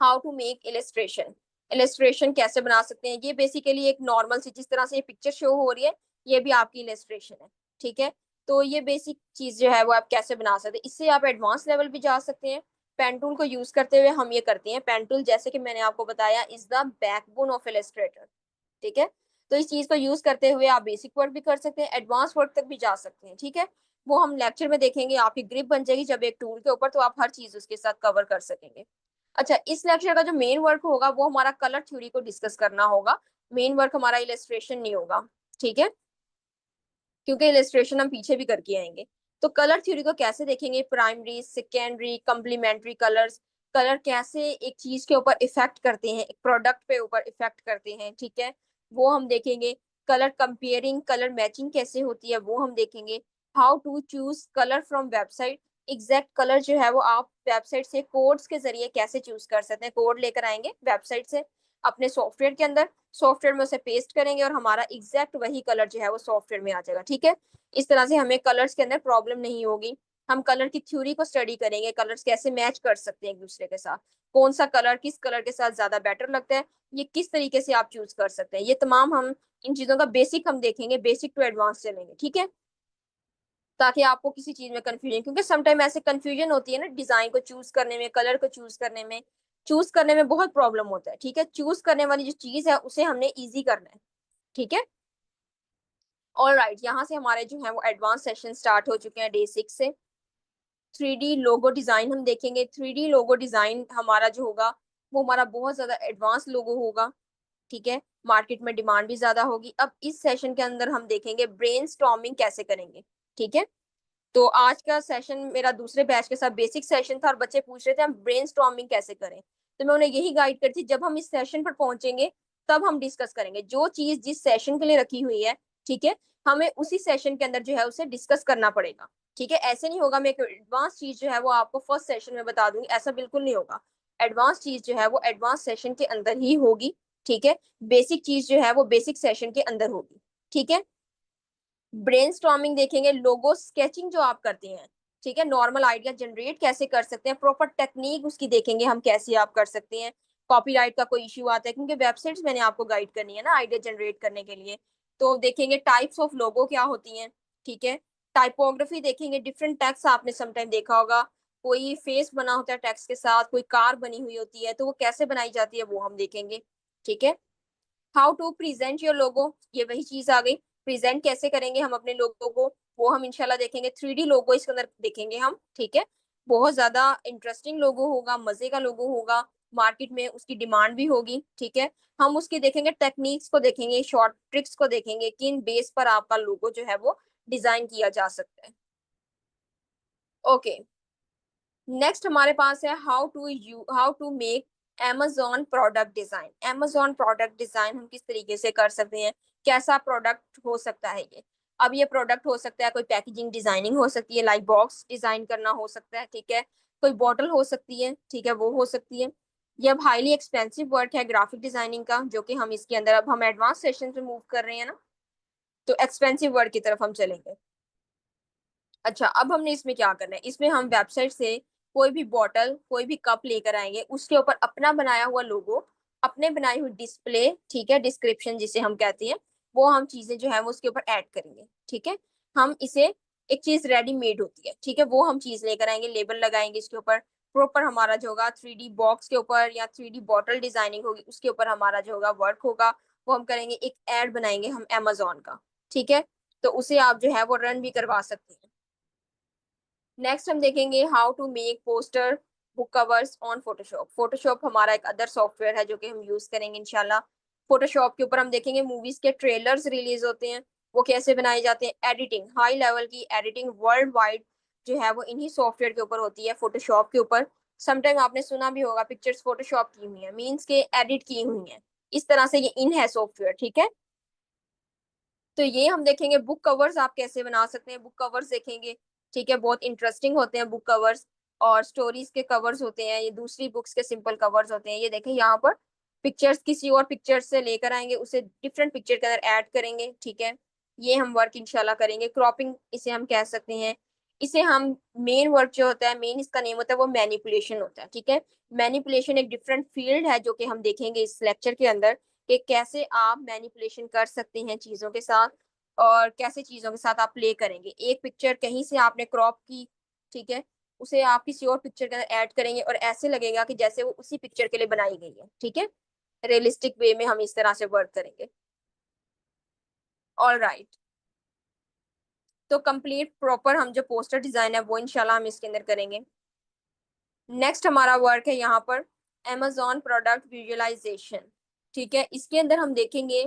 how to make illustration. Illustration कैसे बना सकते हैं, ये बेसिकली एक नॉर्मल सी जिस तरह से ये पिक्चर शो हो रही है ये भी आपकी इलिस्ट्रेशन है, ठीक है। तो ये बेसिक चीज जो है वो आप कैसे बना सकते हैं, इससे आप एडवांस लेवल भी जा सकते हैं। पेन टूल को यूज करते हुए हम ये करते हैं। पेन टूल जैसे कि मैंने आपको बताया is the backbone of Illustrator, ठीक है। तो इस चीज को यूज करते हुए आप बेसिक वर्क भी कर सकते हैं, एडवांस वर्क तक भी जा सकते हैं, ठीक है। वो हम लेक्चर में देखेंगे, आपकी ग्रिप बन जाएगी जब एक टूल के ऊपर, तो आप हर चीज उसके साथ कवर कर सकेंगे। अच्छा, इस लेक्चर का जो मेन वर्क होगा वो हमारा कलर थ्योरी को डिस्कस करना होगा। मेन वर्क हमारा इलस्ट्रेशन नहीं होगा, ठीक है, क्योंकि इलस्ट्रेशन हम पीछे भी करके आएंगे। तो कलर थ्योरी को कैसे देखेंगे, primary, secondary, complementary colours, colour कैसे एक चीज के ऊपर इफेक्ट करते हैं, एक प्रोडक्ट पे ऊपर इफेक्ट करते हैं, ठीक है, वो हम देखेंगे। कलर कंपेयरिंग, कलर मैचिंग कैसे होती है वो हम देखेंगे। How to choose colour from website, exact colour जो है वो आप वेबसाइट से कोड्स के जरिए कैसे चूज कर सकते हैं। कोड लेकर आएंगे वेबसाइट से अपने सॉफ्टवेयर के अंदर, सॉफ्टवेयर में उसे पेस्ट करेंगे और हमारा एग्जैक्ट वही कलर जो है वो सॉफ्टवेयर में आ जाएगा, ठीक है। इस तरह से हमें कलर्स के अंदर प्रॉब्लम नहीं होगी। हम कलर की थ्योरी को स्टडी करेंगे, कलर्स कैसे मैच कर सकते हैं एक दूसरे के साथ, कौन सा कलर किस कलर के साथ ज्यादा बेटर लगता है, ये किस तरीके से आप चूज कर सकते हैं, ये तमाम हम इन चीजों का बेसिक हम देखेंगे, बेसिक टू एडवांस चलेंगे, ठीक है, ताकि आपको किसी चीज में कंफ्यूजन, क्योंकि समटाइम ऐसे कंफ्यूजन होती है ना डिजाइन को चूज करने में, कलर को चूज करने में बहुत प्रॉब्लम होता है, ठीक है। चूज करने वाली जो चीज है उसे हमने इजी करना है, ठीक है। ऑल राइट, यहाँ से हमारे जो है वो एडवांस सेशन स्टार्ट हो चुके हैं डे 6 से। 3D लोगो डिजाइन हम देखेंगे। 3D लोगो डिजाइन हमारा जो होगा वो हमारा बहुत ज्यादा एडवांस लोगो होगा, ठीक है। मार्केट में डिमांड भी ज्यादा होगी। अब इस सेशन के अंदर हम देखेंगे ब्रेनस्टॉर्मिंग कैसे करेंगे, ठीक है। तो आज का सेशन मेरा दूसरे बैच के साथ बेसिक सेशन था और बच्चे पूछ रहे थे हम ब्रेनस्टॉर्मिंग कैसे करें, तो मैं उन्हें यही गाइड करती थी जब हम इस सेशन पर पहुंचेंगे तब हम डिस्कस करेंगे जो चीज जिस सेशन के लिए रखी हुई है, ठीक है, हमें उसी सेशन के अंदर जो है उसे डिस्कस करना पड़ेगा, ठीक है। ऐसे नहीं होगा मैं एक एडवांस चीज जो है वो आपको फर्स्ट सेशन में बता दूंगी, ऐसा बिल्कुल नहीं होगा। एडवांस चीज जो है वो एडवांस सेशन के अंदर ही होगी, ठीक है। बेसिक चीज जो है वो बेसिक सेशन के अंदर होगी, ठीक है। ब्रेनस्टॉर्मिंग देखेंगे, लोगो स्केचिंग जो आप करते हैं, ठीक है, नॉर्मल आइडिया जनरेट कैसे कर सकते हैं, प्रॉपर टेक्निक उसकी देखेंगे हम कैसे आप कर सकते हैं। कॉपीराइट का कोई इश्यू आता है क्योंकि वेबसाइट्स मैंने आपको गाइड करनी है ना आइडिया जनरेट करने के लिए, तो देखेंगे टाइप्स ऑफ लोगो क्या होती हैं, ठीक है। टाइपोग्राफी देखेंगे, डिफरेंट टेक्स्ट आपने समटाइम देखा होगा, कोई फेस बना होता है टेक्स्ट के साथ, कोई कार बनी हुई होती है, तो वो कैसे बनाई जाती है वो हम देखेंगे, ठीक है। How to present your logo, ये वही चीज आ गई, प्रेजेंट कैसे करेंगे हम अपने लोगो को, वो हम इंशाल्लाह देखेंगे। 3D लोगो इसके अंदर देखेंगे हम, ठीक है। बहुत ज्यादा इंटरेस्टिंग लोगो होगा, मजे का लोगो होगा, मार्केट में उसकी डिमांड भी होगी, ठीक है। हम उसकी देखेंगे टेक्निक्स को देखेंगे, शॉर्ट ट्रिक्स को देखेंगे, किन बेस पर आपका लोगो जो है वो डिजाइन किया जा सकता है। ओके, नेक्स्ट हमारे पास है how to make Amazon product design. Amazon product design हम किस तरीके से कर सकते हैं, कैसा प्रोडक्ट हो सकता है ये। अब ये प्रोडक्ट हो सकता है, कोई पैकेजिंग डिजाइनिंग हो सकती है, लाइक बॉक्स डिजाइन करना हो सकता है, ठीक है। कोई बॉटल हो सकती है, ठीक है, वो हो सकती है। ये अब हाईली एक्सपेंसिव वर्क है ग्राफिक डिजाइनिंग का, जो कि हम इसके अंदर अब हम एडवांस सेशन पे मूव कर रहे हैं ना, तो एक्सपेंसिव वर्क की तरफ हम चलेंगे। अच्छा, अब हमने इसमें क्या करना है, इसमें हम वेबसाइट से कोई भी बॉटल कोई भी कप लेकर आएंगे, उसके ऊपर अपना बनाया हुआ लोगो, अपने बनाई हुई डिस्प्ले, ठीक है, डिस्क्रिप्शन जिसे हम कहते हैं, वो हम चीजें जो है वो उसके ऊपर ऐड करेंगे, ठीक है। हम इसे एक चीज रेडीमेड होती है, ठीक है, वो हम चीज लेकर आएंगे, लेबल लगाएंगे इसके ऊपर, प्रॉपर हमारा जो होगा 3D बॉक्स के ऊपर या 3D बॉटल डिजाइनिंग होगी उसके ऊपर हमारा जो होगा वर्क होगा, वो हम करेंगे, एक एड बनाएंगे हम Amazon का, ठीक है। तो उसे आप जो है वो रन भी करवा सकते हैं। नेक्स्ट हम देखेंगे how to make poster book covers on Photoshop. Photoshop हमारा एक अदर सॉफ्टवेयर है जो कि हम यूज करेंगे इंशाल्लाह। फोटोशॉप के ऊपर हम देखेंगे मूवीज के ट्रेलर्स रिलीज होते हैं, वो कैसे बनाए जाते हैं, एडिटिंग, हाई लेवल की एडिटिंग वर्ल्ड वाइड जो है वो इन्हीं सॉफ्टवेयर के ऊपर होती है, फोटोशॉप के ऊपर। समटाइम आपने सुना भी होगा पिक्चर्स फोटोशॉप की हुई है, मीन्स के एडिट की हुई है, इस तरह से ये इन है सॉफ्टवेयर, ठीक है। तो ये हम देखेंगे बुक कवर्स आप कैसे बना सकते हैं, बुक कवर्स देखेंगे। ठीक है, बहुत इंटरेस्टिंग होते हैं बुक कवर्स। और स्टोरीज के कवर्स होते हैं, ये दूसरी बुक्स के सिंपल कवर्स होते हैं। ये देखें यहाँ पर पिक्चर्स किसी और पिक्चर से लेकर आएंगे, उसे डिफरेंट पिक्चर के अंदर ऐड करेंगे। ठीक है, ये हम वर्क इंशाल्लाह करेंगे। क्रॉपिंग इसे हम कह सकते हैं। इसे हम मेन वर्क जो होता है, मेन इसका नेम होता है वो मैनिपुलेशन होता है। ठीक है, मैनिपुलेशन एक डिफरेंट फील्ड है जो कि हम देखेंगे इस लेक्चर के अंदर, कि कैसे आप मैनिपुलेशन कर सकते हैं चीजों के साथ, और कैसे चीजों के साथ आप प्ले करेंगे। एक पिक्चर कहीं से आपने क्रॉप की, ठीक है, उसे आप किसी और पिक्चर के अंदर ऐड करेंगे और ऐसे लगेगा कि जैसे वो उसी पिक्चर के लिए बनाई गई है। ठीक है, रियलिस्टिक वे में हम इस तरह से वर्क करेंगे। ऑल राइट, तो कंप्लीट प्रॉपर हम जो पोस्टर डिजाइन है वो इंशाल्लाह हम इसके अंदर करेंगे। नेक्स्ट हमारा वर्क है यहाँ पर Amazon प्रोडक्ट विजुअलाइजेशन। ठीक है, इसके अंदर हम देखेंगे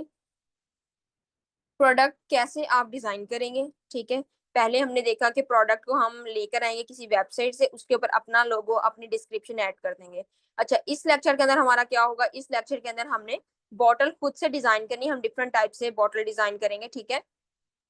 प्रोडक्ट कैसे आप डिजाइन करेंगे। ठीक है, पहले हमने देखा कि प्रोडक्ट को हम लेकर आएंगे किसी वेबसाइट से, उसके ऊपर अपना लोगो अपनी डिस्क्रिप्शन ऐड कर देंगे। अच्छा, इस लेक्चर के अंदर हमारा क्या होगा, इस लेक्चर के अंदर हमने बॉटल खुद से डिजाइन करनी है। हम डिफरेंट टाइप से बॉटल डिजाइन करेंगे। ठीक है,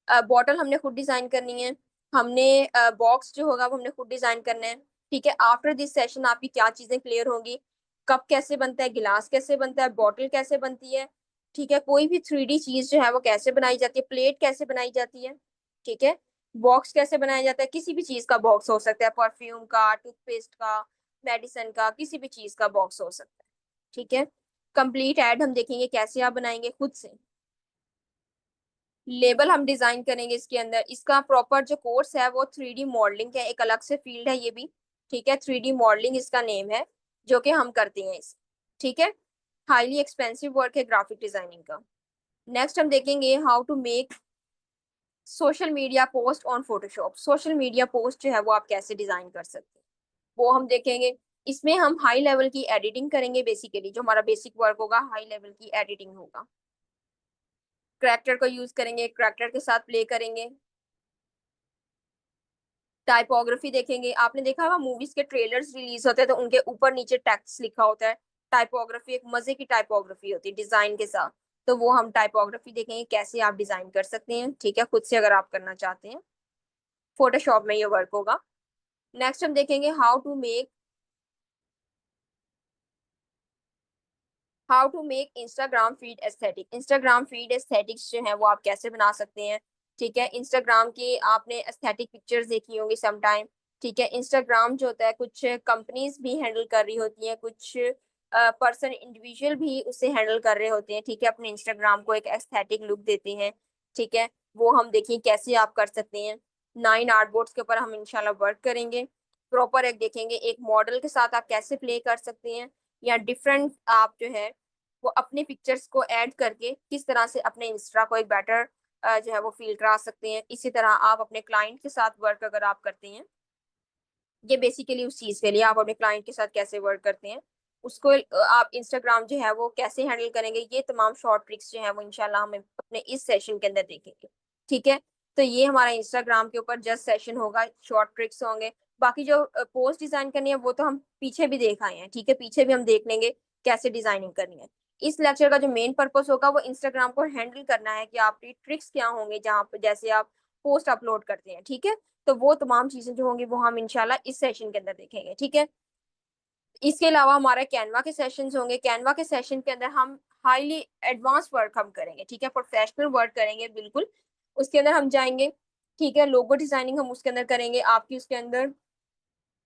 बॉटल हमने खुद डिजाइन करनी है। हमने बॉक्स जो होगा वो हमने खुद डिजाइन करना है। ठीक है, आफ्टर दिस सेशन आपकी क्या चीजें क्लियर होंगी, कप कैसे बनता है, गिलास कैसे बनता है, बॉटल कैसे बनती है। ठीक है, कोई भी 3D चीज जो है वो कैसे बनाई जाती है, प्लेट कैसे बनाई जाती है। ठीक है, बॉक्स कैसे बनाया जाता है, किसी भी चीज का बॉक्स हो सकता है, परफ्यूम का, टूथपेस्ट का, मेडिसिन का, किसी भी चीज का बॉक्स हो सकता है। ठीक है, कंप्लीट ऐड हम देखेंगे कैसे आप बनाएंगे खुद से। लेबल हम डिजाइन करेंगे इसके अंदर। इसका प्रॉपर जो कोर्स है वो 3D मॉडलिंग है, एक अलग से फील्ड है ये भी। ठीक है, 3D मॉडलिंग इसका नेम है, जो कि हम करते हैं इस। ठीक है, हाईली एक्सपेंसिव वर्क है ग्राफिक डिजाइनिंग का। नेक्स्ट हम देखेंगे how to make social media post on Photoshop. Social media post जो है वो आप कैसे डिजाइन कर सकते हैं, वो हम देखेंगे। इसमें हम हाई लेवल की एडिटिंग करेंगे। बेसिकली जो हमारा बेसिक वर्क होगा हाई लेवल की एडिटिंग होगा। करैक्टर को यूज करेंगे, करैक्टर के साथ प्ले करेंगे। टाइपोग्राफी देखेंगे, आपने देखा होगा मूवीज के ट्रेलर्स रिलीज होते हैं तो उनके ऊपर नीचे टेक्स्ट लिखा होता है। टाइपोग्राफी एक मजे की टाइपोग्राफी होती है डिजाइन के साथ। तो वो हम टाइपोग्राफी देखेंगे कैसे आप डिजाइन कर सकते हैं। ठीक है, खुद से अगर आप करना चाहते हैं, फोटोशॉप में ये वर्क होगा। नेक्स्ट हम देखेंगे how to make Instagram feed aesthetic. Instagram feed aesthetics जो है वो आप कैसे बना सकते हैं। ठीक है, इंस्टाग्राम की आपने एस्थेटिक पिक्चर्स देखी होंगी समटाइम। ठीक है, इंस्टाग्राम जो होता है कुछ कंपनीज भी हैंडल कर रही होती हैं, कुछ पर्सन इंडिविजुअल भी उसे हैंडल कर रहे होते हैं। ठीक है, अपने इंस्टाग्राम को एक एस्थेटिक लुक देते हैं। ठीक है, वो हम देखें कैसे आप कर सकते हैं। 9 आर्टबोर्ड्स के ऊपर हम इंशाल्लाह वर्क करेंगे। प्रॉपर एक देखेंगे एक मॉडल के साथ आप कैसे प्ले कर सकते हैं, या डिफरेंट आप जो है वो अपने पिक्चर्स को ऐड करके किस तरह से अपने इंस्टा को एक बेटर जो है वो फील करा सकते हैं। इसी तरह आप अपने क्लाइंट के साथ वर्क अगर आप करते हैं, ये बेसिकली उस चीज के लिए आप अपने क्लाइंट के साथ कैसे वर्क करते हैं, उसको आप इंस्टाग्राम जो है वो कैसे हैंडल करेंगे, ये तमाम शॉर्ट ट्रिक्स जो है वो इंशाल्लाह हम अपने इस सेशन के अंदर देखेंगे। ठीक है, तो ये हमारा इंस्टाग्राम के ऊपर जस्ट सेशन होगा, शॉर्ट ट्रिक्स होंगे। बाकी जो पोस्ट डिजाइन करनी है वो तो हम पीछे भी देख आए हैं। ठीक है, पीछे भी हम देख लेंगे कैसे डिजाइनिंग करनी है। इस लेक्चर का जो मेन पर्पस होगा वो इंस्टाग्राम को हैंडल करना है, कि आपकी ट्रिक्स क्या होंगे जहाँ पे जैसे आप पोस्ट अपलोड करते हैं। ठीक है, तो वो तमाम चीजें जो होंगी वो हम इंशाल्लाह इस सेशन के अंदर देखेंगे। ठीक है, इसके अलावा हमारे कैनवा के सेशंस होंगे। कैनवा के सेशन के अंदर हम हाईली एडवांस वर्क हम करेंगे। ठीक है, प्रोफेशनल वर्क करेंगे बिल्कुल। उसके अंदर हम जाएंगे। ठीक है, लोगो डिजाइनिंग हम उसके अंदर करेंगे, आपकी उसके अंदर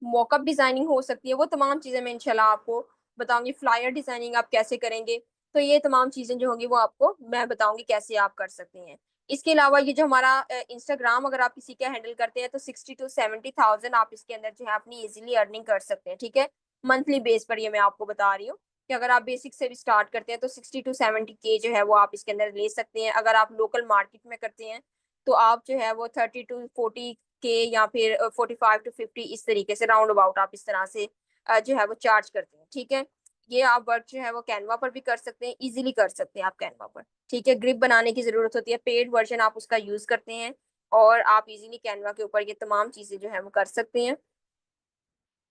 मॉकअप डिजाइनिंग हो सकती है, वो तमाम चीजें मैं इंशाल्लाह आपको बताऊंगी। फ्लायर डिजाइनिंग आप कैसे करेंगे, तो ये तमाम चीजें जो होंगी वो आपको मैं बताऊंगी कैसे आप कर सकते हैं। इसके अलावा ये जो हमारा इंस्टाग्राम अगर आप किसी का हैंडल करते हैं तो 60 to 70 थाउजेंड आप इसके अंदर जो है अपनी इजीली अर्निंग कर सकते हैं। ठीक है, मंथली बेस पर ये मैं आपको बता रही हूँ कि अगर आप बेसिक से भी स्टार्ट करते हैं तो 60 to 70 के जो है वो आप इसके अंदर ले सकते हैं। अगर आप लोकल मार्केट में करते हैं तो आप जो है वो 30 to 40 के या फिर 45 to 50 इस तरीके से राउंड अबाउट आप इस तरह से जो है वो चार्ज करते हैं। ठीक है, ये आप वर्क जो है वो कैनवा पर भी कर सकते हैं, इजीली कर सकते हैं आप कैनवा पर। ठीक है, ग्रिप बनाने की जरूरत होती है, पेड वर्जन आप उसका यूज करते हैं और आप इजीली कैनवा के ऊपर ये तमाम चीजें जो है वो कर सकते हैं।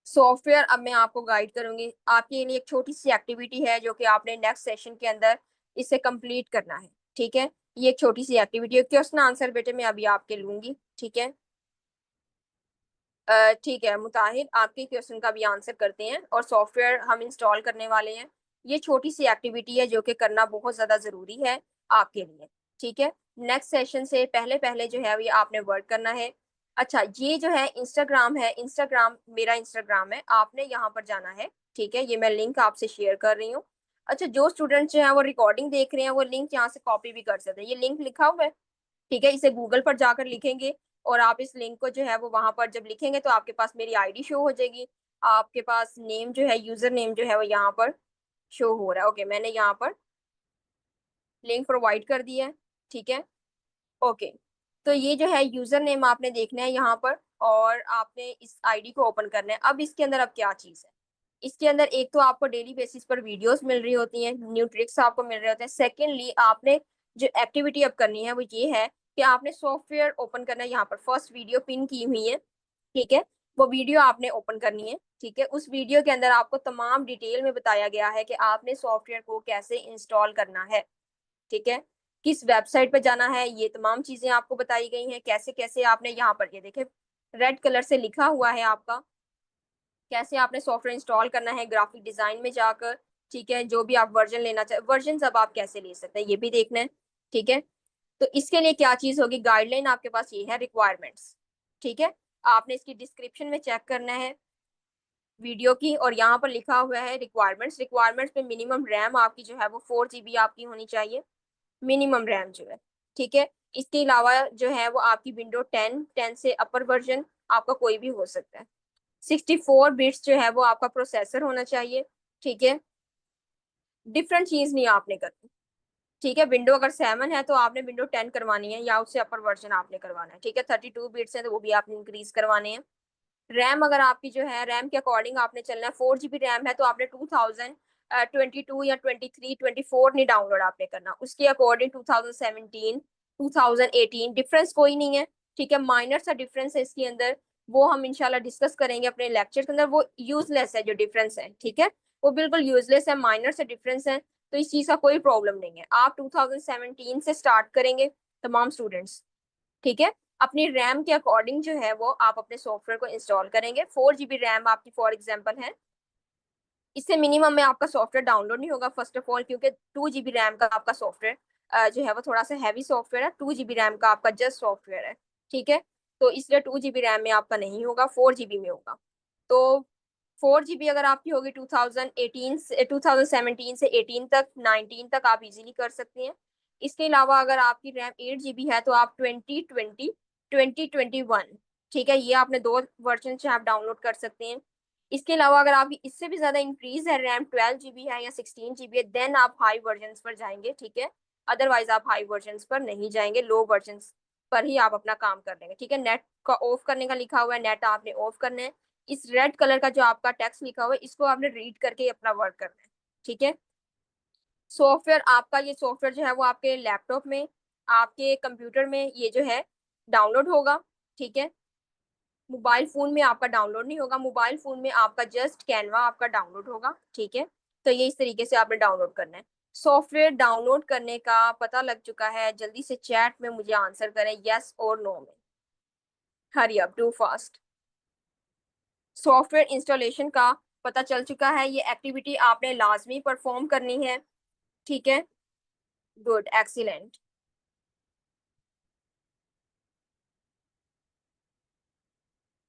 सॉफ्टवेयर अब मैं आपको गाइड करूंगी, आपके लिए एक छोटी सी एक्टिविटी है जो कि आपने नेक्स्ट सेशन के अंदर इसे कंप्लीट करना है। ठीक है, ये एक छोटी सी एक्टिविटी है। क्वेश्चन आंसर बेटे मैं अभी आपके लूंगी, ठीक है। ठीक है मुताहिर, आपके क्वेश्चन का भी आंसर करते हैं और सॉफ्टवेयर हम इंस्टॉल करने वाले हैं। ये छोटी सी एक्टिविटी है जो कि करना बहुत ज़्यादा ज़रूरी है आपके लिए, ठीक है। नेक्स्ट सेशन से पहले पहले जो है ये आपने वर्क करना है। अच्छा, ये जो है इंस्टाग्राम है, इंस्टाग्राम मेरा इंस्टाग्राम है, आपने यहाँ पर जाना है, ठीक है। ये मैं लिंक आपसे शेयर कर रही हूँ। अच्छा, जो स्टूडेंट जो है वो रिकॉर्डिंग देख रहे हैं वो लिंक यहाँ से कॉपी भी कर सकते हैं। ये लिंक लिखा हुआ है, ठीक है। इसे गूगल पर जाकर लिखेंगे और आप इस लिंक को जो है वो वहां पर जब लिखेंगे तो आपके पास मेरी आईडी शो हो जाएगी। आपके पास नेम जो है, यूजर नेम जो है वो यहाँ पर शो हो रहा है। ओके, मैंने यहाँ पर लिंक प्रोवाइड कर दिया है, ठीक है। ओके, तो ये जो है यूजर नेम आपने देखना है यहाँ पर और आपने इस आईडी को ओपन करना है। अब इसके अंदर अब क्या चीज़ है, इसके अंदर एक तो आपको डेली बेसिस पर वीडियोस मिल रही होती हैं, न्यू ट्रिक्स आपको मिल रहे होते हैं। सेकेंडली आपने जो एक्टिविटी अब करनी है वो ये है कि आपने सॉफ्टवेयर ओपन करना है। यहाँ पर फर्स्ट वीडियो पिन की हुई है, ठीक है। वो वीडियो आपने ओपन करनी है, ठीक है। उस वीडियो के अंदर आपको तमाम डिटेल में बताया गया है कि आपने सॉफ्टवेयर को कैसे इंस्टॉल करना है, ठीक है। किस वेबसाइट पर जाना है, ये तमाम चीजें आपको बताई गई हैं। कैसे कैसे आपने यहाँ पर ये देखे रेड कलर से लिखा हुआ है आपका, कैसे आपने सॉफ्टवेयर इंस्टॉल करना है ग्राफिक डिजाइन में जाकर, ठीक है। जो भी आप वर्जन लेना चाहे, वर्जन अब आप कैसे ले सकते हैं ये भी देखना है, ठीक है। तो इसके लिए क्या चीज होगी, गाइडलाइन आपके पास ये है, रिक्वायरमेंट्स, ठीक है। आपने इसकी डिस्क्रिप्शन में चेक करना है वीडियो की और यहाँ पर लिखा हुआ है रिक्वायरमेंट्स। रिक्वायरमेंट्स में मिनिमम रैम आपकी जो है वो 4 GB आपकी होनी चाहिए, मिनिमम रैम जो है, ठीक है। इसके अलावा जो है वो आपकी विंडो 10 से अपर वर्जन आपका कोई भी हो सकता है। 64 बिट्स जो है वो आपका प्रोसेसर होना चाहिए, ठीक है। डिफरेंट चीज नहीं आपने करनी, ठीक है। विंडो अगर 7 है तो आपने विंडो 10 करवानी है या उससे अपर वर्जन आपने करवाना है, ठीक है। 32 बिट्स है तो वो भी आपने इंक्रीज करवाने हैं। रैम अगर आपकी जो है रैम के अकॉर्डिंग आपने चलना है। 4 GB रैम है तो आपने 2022 या 23 24 नहीं डाउनलोड आपने करना, उसके अकॉर्डिंग 2017 2018 डिफरेंस कोई नहीं है, ठीक है। माइनर सा डिफरेंस है इसके अंदर, वो हम इंशाल्लाह डिस्कस करेंगे अपने लेक्चर के अंदर। वो यूजलेस है जो डिफरेंस है, ठीक है। वो बिल्कुल यूजलेस है, माइनर से डिफरेंस है, तो इस चीज का कोई प्रॉब्लम नहीं है। आप 2017 से स्टार्ट करेंगे तमाम स्टूडेंट्स, ठीक है। अपनी रैम के अकॉर्डिंग जो है वो आप अपने सॉफ्टवेयर को इंस्टॉल करेंगे। 4 GB रैम आपकी फॉर एग्जांपल है, इससे मिनिमम में आपका सॉफ्टवेयर डाउनलोड नहीं होगा फर्स्ट ऑफ ऑल, क्योंकि 2 GB रैम का आपका सॉफ्टवेयर जो है वो थोड़ा सा हैवी सॉफ्टवेयर है। 2 GB रैम का आपका जस्ट सॉफ्टवेयर है, ठीक है। तो इसलिए 2 GB रैम में आपका नहीं होगा, 4 GB में होगा। तो 4 GB अगर आपकी होगी 2018 से 2017 से 18 तक 19 तक आप इजीली कर सकते हैं। इसके अलावा अगर आपकी रैम 8 GB है तो आप 2021, ठीक है, ये आपने दो वर्जन से आप डाउनलोड कर सकते हैं। इसके अलावा अगर आप इससे भी ज्यादा इंक्रीज है, रैम 12 GB है या 16 GB है, देन आप हाई वर्जन पर जाएंगे, ठीक है। अदरवाइज आप हाई वर्जन पर नहीं जाएंगे, लो वर्जन पर ही आप अपना काम कर लेंगे, ठीक है। नेट का ऑफ करने का लिखा हुआ है, नेट आपने ऑफ करना है। इस रेड कलर का जो आपका टेक्स्ट लिखा हुआ है इसको आपने रीड करके अपना वर्क करना है, ठीक है। सॉफ्टवेयर आपका, ये सॉफ्टवेयर जो है वो आपके लैपटॉप में, आपके कंप्यूटर में ये जो है डाउनलोड होगा, ठीक है। मोबाइल फोन में आपका डाउनलोड नहीं होगा, मोबाइल फोन में आपका जस्ट कैनवा आपका डाउनलोड होगा, ठीक है। तो ये इस तरीके से आपने डाउनलोड करना है। सॉफ्टवेयर डाउनलोड करने का पता लग चुका है, जल्दी से चैट में मुझे आंसर करें यस और नो में, हरी up do fast. Software installation का पता चल चुका है, ये एक्टिविटी आपने लाजमी परफॉर्म करनी है, ठीक है। गुड, एक्सीलेंट,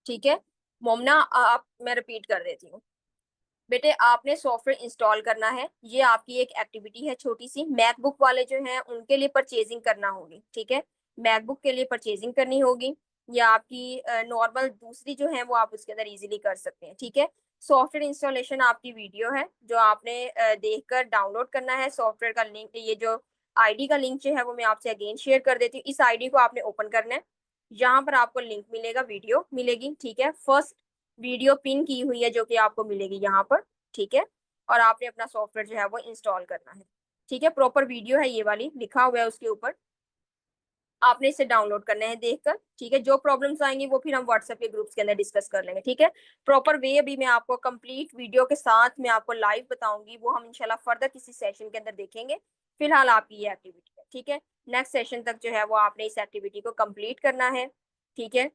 ठीक है। मोमना आप, मैं रिपीट कर देती हूँ बेटे, आपने सॉफ्टवेयर इंस्टॉल करना है। ये आपकी एक एक्टिविटी है छोटी सी। मैकबुक वाले जो हैं उनके लिए परचेजिंग करना होगी, ठीक है। मैकबुक के लिए परचेजिंग करनी होगी, या आपकी नॉर्मल दूसरी जो है वो आप उसके अंदर इजीली कर सकते हैं, ठीक है। सॉफ्टवेयर इंस्टॉलेशन आपकी वीडियो है जो आपने देखकर डाउनलोड करना है। सॉफ्टवेयर का लिंक, ये जो आईडी का लिंक जो है वो मैं आपसे अगेन शेयर कर देती हूँ। इस आईडी को आपने ओपन करना है, यहाँ पर आपको लिंक मिलेगा, वीडियो मिलेगी, ठीक है। फर्स्ट वीडियो पिन की हुई है जो कि आपको मिलेगी यहाँ पर, ठीक है। और आपने अपना सॉफ्टवेयर जो है वो इंस्टॉल करना है, ठीक है। प्रॉपर वीडियो है ये वाली, लिखा हुआ है उसके ऊपर, आपने इसे डाउनलोड करना है देखकर, ठीक है। जो प्रॉब्लम्स आएंगी वो फिर हम व्हाट्सएप के ग्रुप्स के अंदर डिस्कस कर लेंगे, ठीक है। प्रॉपर वे अभी मैं आपको कंप्लीट वीडियो के साथ मैं आपको लाइव बताऊंगी, वो हम इंशाल्लाह फर्दर किसी सेशन के अंदर देखेंगे। फिलहाल आपकी ये एक्टिविटी है। ठीक है। नेक्स्ट सेशन तक जो है वो आपने इस एक्टिविटी को कंप्लीट करना है, ठीक है।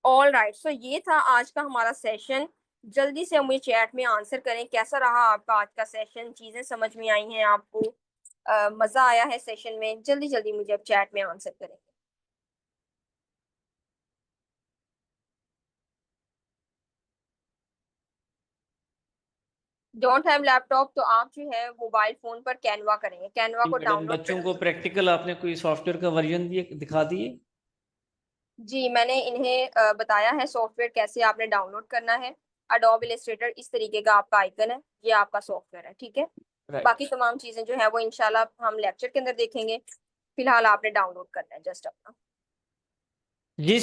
ऑल राइट, सो ये था आज का हमारा सेशन। जल्दी से मुझे चैट में आंसर करें, कैसा रहा आपका आज का सेशन, चीजें समझ में आई हैं आपको, मजा आया है सेशन में? जल्दी जल्दी मुझे अब चैट में आंसर करें। डोंट हैव लैपटॉप तो आप जो है मोबाइल फोन पर कैनवा करेंगे, कैनवा जी को मैडम, डाउनलोड बच्चों को करेंगे। प्रैक्टिकल आपने कोई सॉफ्टवेयर का वर्जन दिए दिखा दिए? जी मैंने इन्हें बताया है सॉफ्टवेयर कैसे आपने डाउनलोड करना है। अडोब इलस्ट्रेटर इस तरीके का आपका आइकन है, ये आपका सॉफ्टवेयर है, ठीक है। राइट। बाकी तमाम चीजें जो है वो इंशाल्लाह हम लेक्चर के अंदर देखेंगे। फिलहाल आपने डाउनलोड करना है जस्ट अपना। जी